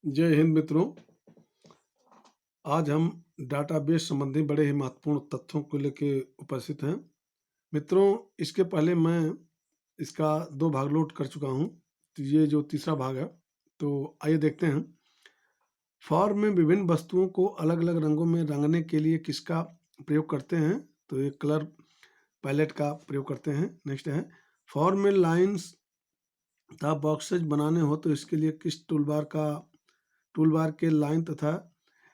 जय हिंद मित्रों। आज हम डाटाबेस संबंधी बड़े ही महत्वपूर्ण तथ्यों को लेके उपस्थित हैं। मित्रों, इसके पहले मैं इसका 2 भाग लोड कर चुका हूँ, तो ये जो तीसरा भाग है, तो आइए देखते हैं। फॉर्म में विभिन्न वस्तुओं को अलग-अलग रंगों में रंगने के लिए किसका प्रयोग करते हैं? तो ये कलर पैलेट का प्रयोग करते हैं। नेक्स्ट है, फॉर्म में लाइन्स तथा बॉक्सेज बनाने हो तो इसके लिए किस टूलबार के लाइन तथा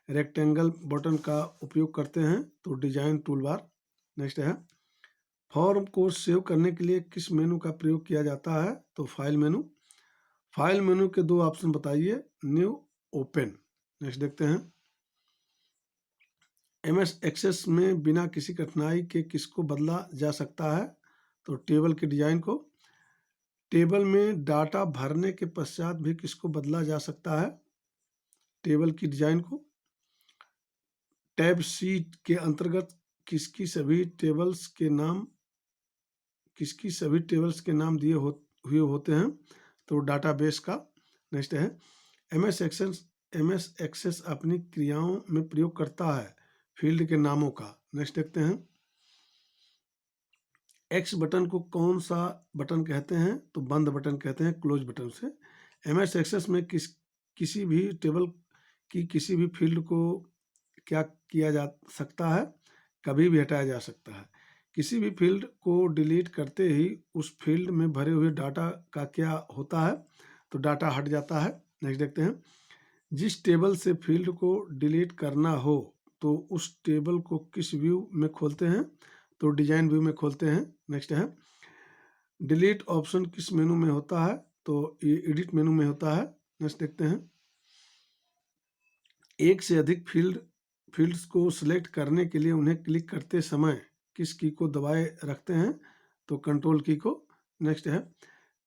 रेक्टेंगल बटन का उपयोग करते हैं? तो डिजाइन टूलबार। नेक्स्ट है, फॉर्म को सेव करने के लिए किस मेनू का प्रयोग किया जाता है? तो फाइल मेनू। फाइल मेनू के 2 ऑप्शन बताइए, न्यू, ओपन। नेक्स्ट देखते हैं, एमएस एक्सेस में बिना किसी कठिनाई के किसको बदला जा सकता है? तो टेबल के डिजाइन को। टेबल में डाटा भरने के पश्चात भी किसको बदला जा सकता है? टेबल की डिजाइन को। टैब शीट के अंतर्गत किसकी सभी टेबल्स के नाम दिए हुए होते हैं? तो डाटाबेस का। नेक्स्ट है, एमएस एक्सेस अपनी क्रियाओं में प्रयोग करता है फील्ड के नामों का। नेक्स्ट देखते हैं, एक्स बटन को कौन सा बटन कहते हैं? तो बंद बटन कहते हैं, क्लोज बटन से। एमएस एक्सेस में किसी भी टेबल की किसी भी फील्ड को क्या किया जा सकता है? कभी भी हटाया जा सकता है। किसी भी फील्ड को डिलीट करते ही उस फील्ड में भरे हुए डाटा का क्या होता है? तो डाटा हट जाता है। नेक्स्ट देखते हैं, जिस टेबल से फील्ड को डिलीट करना हो तो उस टेबल को किस व्यू में खोलते हैं? तो डिजाइन व्यू में खोलते हैं। नेक्स्ट है, डिलीट ऑप्शन किस मेनू में होता है? तो ये एडिट मेनू में होता है। नेक्स्ट देखते हैं, एक से अधिक फील्ड्स को सिलेक्ट करने के लिए उन्हें क्लिक करते समय किस की को दबाए रखते हैं? तो कंट्रोल की को। नेक्स्ट है,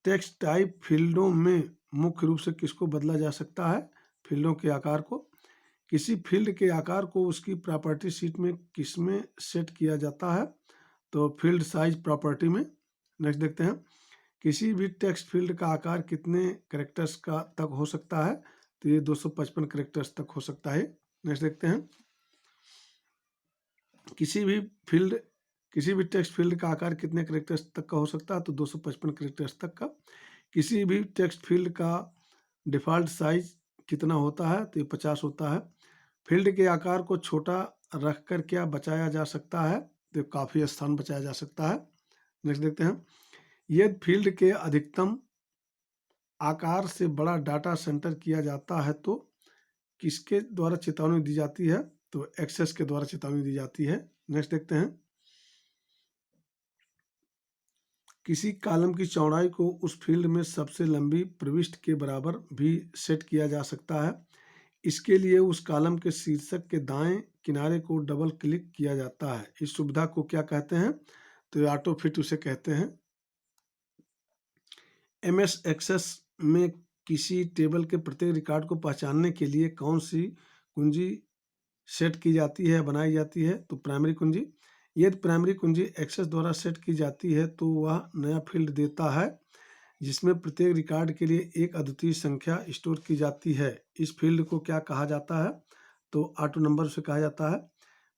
टेक्स्ट टाइप फील्डों में मुख्य रूप से किसको बदला जा सकता है? फील्डों के आकार को। किसी फील्ड के आकार को उसकी प्रॉपर्टी शीट में किसमें सेट किया जाता है? तो फील्ड साइज प्रॉपर्टी में। नेक्स्ट देखते हैं, किसी भी टेक्स्ट फील्ड का आकार कितने कैरेक्टर्स का तक हो सकता है? तो ये 255 कैरेक्टर्स तक हो सकता है। नेक्स्ट देखते हैं, किसी भी टेक्स्ट फील्ड का आकार कितने कैरेक्टर्स तक का हो सकता है? तो 255 कैरेक्टर्स तक का। किसी भी टेक्स्ट फील्ड का डिफ़ॉल्ट साइज कितना होता है? तो ये 50 होता है। फील्ड के आकार को छोटा रखकर क्या बचाया जा सकता है? तो काफ़ी स्थान बचाया जा सकता है। नेक्स्ट देखते हैं, यदि फील्ड के अधिकतम आकार से बड़ा डाटा सेंटर किया जाता है तो किसके द्वारा चेतावनी दी जाती है? तो एक्सेस के द्वारा चेतावनी दी जाती है। नेक्स्ट देखते हैं, किसी कॉलम की चौड़ाई को उस फील्ड में सबसे लंबी प्रविष्टि के बराबर भी सेट किया जा सकता है। इसके लिए उस कॉलम के शीर्षक के दाएं किनारे को डबल क्लिक किया जाता है। इस सुविधा को क्या कहते हैं? तो ऑटो फिट उसे कहते हैं। एमएस एक्सेस में किसी टेबल के प्रत्येक रिकॉर्ड को पहचानने के लिए कौन सी कुंजी सेट की जाती है, बनाई जाती है? तो प्राइमरी कुंजी। यदि प्राइमरी कुंजी एक्सेस द्वारा सेट की जाती है तो वह नया फील्ड देता है जिसमें प्रत्येक रिकॉर्ड के लिए एक अद्वितीय संख्या स्टोर की जाती है। इस फील्ड को क्या कहा जाता है? तो ऑटो नंबर से कहा जाता है।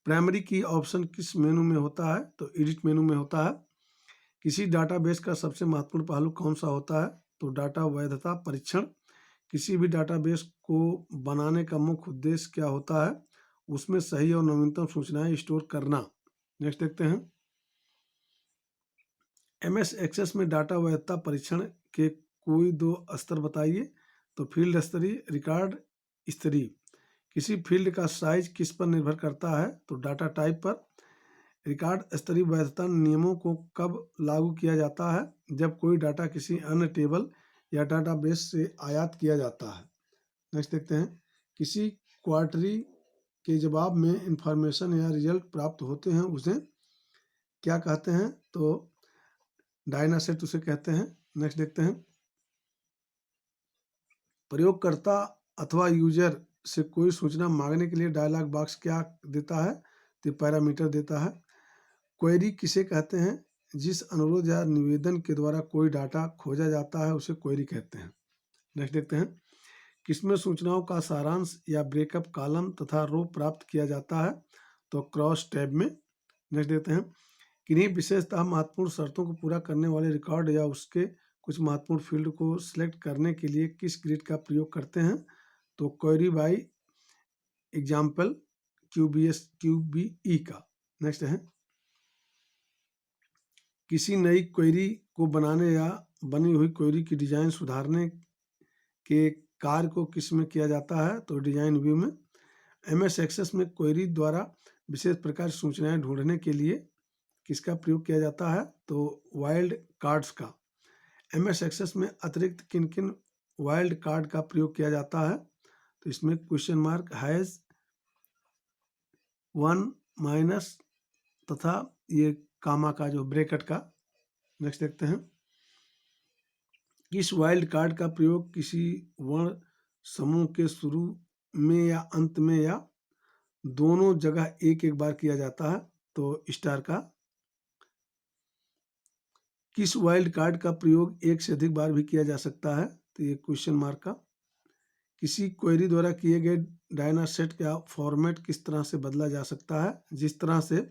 प्राइमरी की ऑप्शन किस मेनू में होता है? तो एडिट मेनू में होता है। किसी डाटाबेस का सबसे महत्वपूर्ण पहलू कौन सा होता है? तो डाटा वैधता परीक्षण। किसी भी डाटाबेस को बनाने का मुख्य उद्देश्य क्या होता है? उसमें सही और नवीनतम सूचनाएं स्टोर करना। नेक्स्ट देखते हैं, एमएस एक्सेस में डाटा वैधता परीक्षण के कोई 2 स्तर बताइए। तो फील्ड स्तरीय, रिकॉर्ड स्तरीय। किसी फील्ड का साइज किस पर निर्भर करता है? तो डाटा टाइप पर। रिकॉर्ड स्तरीय वैधता नियमों को कब लागू किया जाता है? जब कोई डाटा किसी अन्य टेबल या डाटाबेस से आयात किया जाता है। नेक्स्ट देखते हैं, किसी क्वार्टरी के जवाब में इंफॉर्मेशन या रिजल्ट प्राप्त होते हैं उसे क्या कहते हैं? तो डायना सेट उसे कहते हैं। नेक्स्ट देखते हैं, प्रयोगकर्ता अथवा यूजर से कोई सूचना मांगने के लिए डायलॉग बॉक्स क्या देता है? तो पैरामीटर देता है। क्वेरी किसे कहते हैं? जिस अनुरोध या निवेदन के द्वारा कोई डाटा खोजा जाता है उसे क्वेरी कहते हैं। नेक्स्ट देखते हैं, किसमें सूचनाओं का सारांश या ब्रेकअप कॉलम तथा रो प्राप्त किया जाता है? तो क्रॉस टैब में। नेक्स्ट देते हैं, किन्हीं विशेषतः महत्वपूर्ण शर्तों को पूरा करने वाले रिकॉर्ड या उसके कुछ महत्वपूर्ण फील्ड को सिलेक्ट करने के लिए किस ग्रिड का प्रयोग करते हैं? तो क्वेरी बाई एग्जाम्पल QBE का। नेक्स्ट है, किसी नई क्वेरी को बनाने या बनी हुई क्वेरी की डिजाइन सुधारने के कार्य को किस में किया जाता है? तो डिजाइन व्यू में। MS एक्सेस में क्वेरी द्वारा विशेष प्रकार की सूचनाएं ढूंढने के लिए किसका प्रयोग किया जाता है? तो वाइल्ड कार्ड्स का। MS एक्सेस में अतिरिक्त किन किन वाइल्ड कार्ड का प्रयोग किया जाता है? तो इसमें क्वेश्चन मार्क, हैज, 1 माइनस तथा ये कामा का जो ब्रैकेट का। नेक्स्ट देखते हैं, किस वाइल्ड कार्ड का प्रयोग किसी वर्ण समूह के शुरू में या अंत में या दोनों जगह एक एक बार किया जाता है? तो स्टार का। किस वाइल्ड कार्ड का प्रयोग एक से अधिक बार भी किया जा सकता है? तो ये क्वेश्चन मार्क का। किसी क्वेरी द्वारा किए गए डायना सेट का फॉर्मेट किस तरह से बदला जा सकता है? जिस तरह से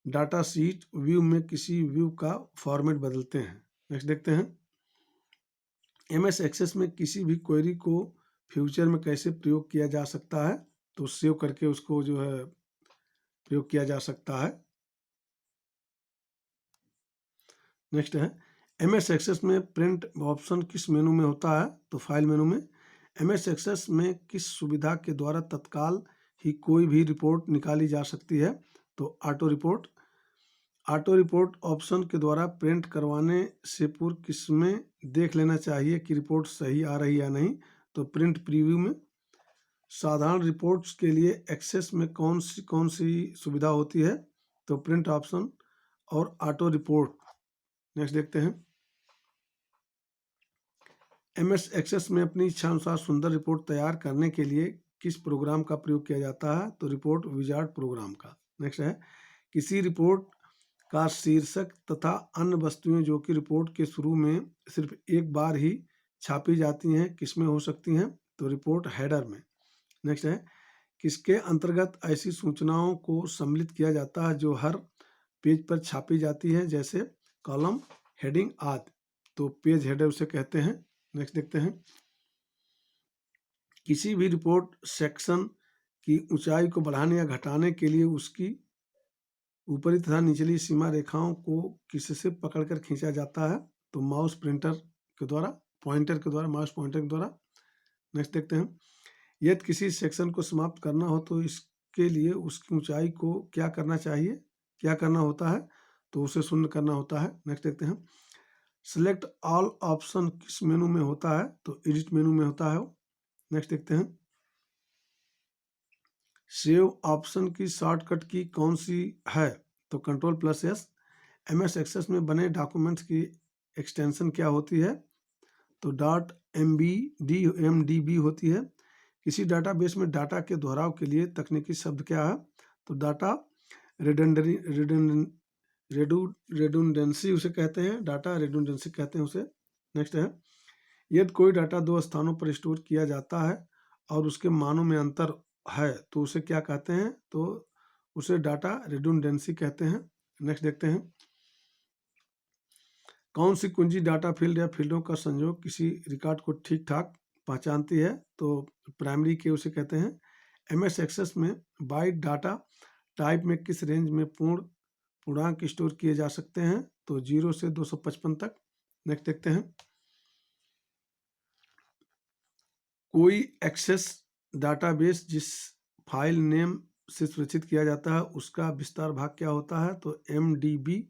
डाटा शीट व्यू में किसी व्यू का फॉर्मेट बदलते हैं। नेक्स्ट देखते हैं, MS एक्सेस में किसी भी क्वेरी को फ्यूचर में कैसे प्रयोग किया जा सकता है? तो सेव करके उसको जो है प्रयोग किया जा सकता है। नेक्स्ट है, MS एक्सेस में प्रिंट ऑप्शन किस मेनू में होता है? तो फाइल मेनू में। MS एक्सेस में किस सुविधा के द्वारा तत्काल ही कोई भी रिपोर्ट निकाली जा सकती है? तो auto report. Auto report option के द्वारा प्रिंट करवाने से पूर्व किसमें देख लेना चाहिए कि रिपोर्ट सही आ रही या नहीं? तो प्रिंट प्रीव्यू में। साधारण रिपोर्ट्स के लिए एक्सेस में कौन सी सुविधा होती है? तो प्रिंट ऑप्शन और ऑटो रिपोर्ट। नेक्स्ट देखते हैं, MS एक्सेस में अपनी इच्छा अनुसार सुंदर रिपोर्ट तैयार करने के लिए किस प्रोग्राम का प्रयोग किया जाता है? तो रिपोर्ट विजार्ड प्रोग्राम का। नेक्स्ट है, किसी रिपोर्ट का शीर्षक तथा अन्य वस्तुएं जो कि रिपोर्ट के शुरू में सिर्फ एक बार ही छापी जाती हैं किसमें हो सकती हैं? तो रिपोर्ट हेडर में। नेक्स्ट है, किसके अंतर्गत ऐसी सूचनाओं को सम्मिलित किया जाता है जो हर पेज पर छापी जाती है, जैसे कॉलम, हेडिंग आदि? तो पेज हेडर उसे कहते हैं। नेक्स्ट देखते हैं, किसी भी रिपोर्ट सेक्शन की ऊंचाई को बढ़ाने या घटाने के लिए उसकी ऊपरी तथा निचली सीमा रेखाओं को किससे पकड़कर खींचा जाता है? तो माउस प्रिंटर के द्वारा, पॉइंटर के द्वारा, माउस पॉइंटर के द्वारा। नेक्स्ट देखते हैं, यदि किसी सेक्शन को समाप्त करना हो तो इसके लिए उसकी ऊंचाई को क्या करना चाहिए, क्या करना होता है? तो उसे शून्य करना होता है। नेक्स्ट देखते हैं, सिलेक्ट ऑल ऑप्शन किस मेनू में होता है? तो एडिट मेनू में होता है। नेक्स्ट देखते हैं, सेव ऑप्शन की शॉर्टकट की कौन सी है? तो Ctrl+S। MS एक्सेस में बने डॉक्यूमेंट्स की एक्सटेंशन क्या होती है? तो .mdb होती है। किसी डाटाबेस में डाटा के दोहराव के लिए तकनीकी शब्द क्या है? तो डाटा रेडुंडेंसी उसे कहते हैं, डाटा रेडुंडेंसी कहते हैं उसे। नेक्स्ट है, यदि कोई डाटा दो स्थानों पर स्टोर किया जाता है और उसके मानों में अंतर है तो उसे क्या कहते हैं? तो उसे डाटा रिडंडेंसी कहते हैं। नेक्स्ट देखते हैं, कौन सी कुंजी डाटा फील्ड या फील्डों का संयोग किसी रिकॉर्ड को ठीक ठाक पहचानती है? तो प्राइमरी के उसे कहते हैं। MS एक्सेस में बाइट डाटा टाइप में किस रेंज में पूर्णांक स्टोर किए जा सकते हैं? तो 0 से 255 तक। नेक्स्ट देखते हैं, कोई एक्सेस डाटाबेस जिस फाइल नेम से सुरक्षित किया जाता है उसका विस्तार भाग क्या होता है? तो MDB,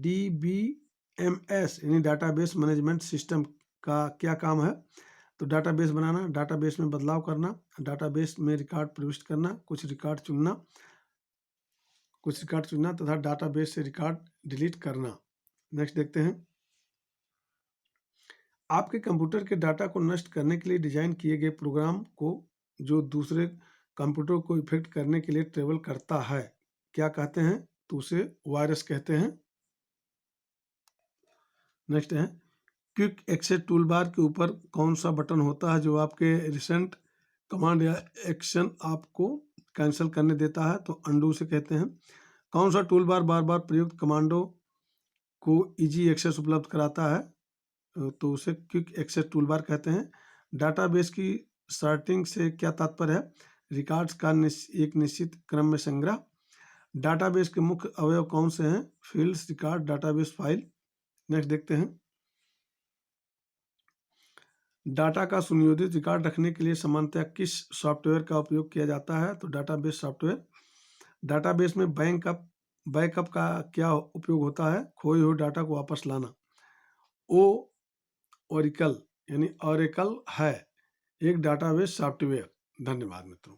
DBMS यानी डाटाबेस मैनेजमेंट सिस्टम का क्या काम है? तो डाटाबेस बनाना, डाटाबेस में बदलाव करना, डाटाबेस में रिकॉर्ड प्रविष्ट करना, कुछ रिकॉर्ड चुनना तथा डाटाबेस से रिकॉर्ड डिलीट करना। नेक्स्ट देखते हैं, आपके कंप्यूटर के डाटा को नष्ट करने के लिए डिजाइन किए गए प्रोग्राम को जो दूसरे कंप्यूटर को इफेक्ट करने के लिए ट्रेवल करता है क्या कहते हैं? तो उसे वायरस कहते हैं। नेक्स्ट है, क्विक एक्सेस टूल बार के ऊपर कौन सा बटन होता है जो आपके रिसेंट कमांड या एक्शन आपको कैंसिल करने देता है? तो अंडू से कहते हैं। कौन सा टूल बार बार बार प्रयुक्त कमांडो को इजी एक्सेस उपलब्ध कराता है? तो उसे क्विक एक्सेस टूल बार कहते हैं। डाटाबेस की सॉर्टिंग से क्या तात्पर्य है? रिकॉर्ड्स का एक निश्चित क्रम में संग्रह। डाटाबेस के मुख्य अवयव कौन से हैं? Fields, record, database file. Next देखते हैं। डाटा का सुनियोजित रिकॉर्ड रखने के लिए सामान्यतः किस सॉफ्टवेयर का उपयोग किया जाता है? तो डाटाबेस सॉफ्टवेयर। डाटाबेस में बैकअप का क्या उपयोग होता है? खोए हुए डाटा को वापस लाना। ओरेकल यानी ऑरेकल है एक डाटाबेस सॉफ्टवेयर। धन्यवाद मित्रों।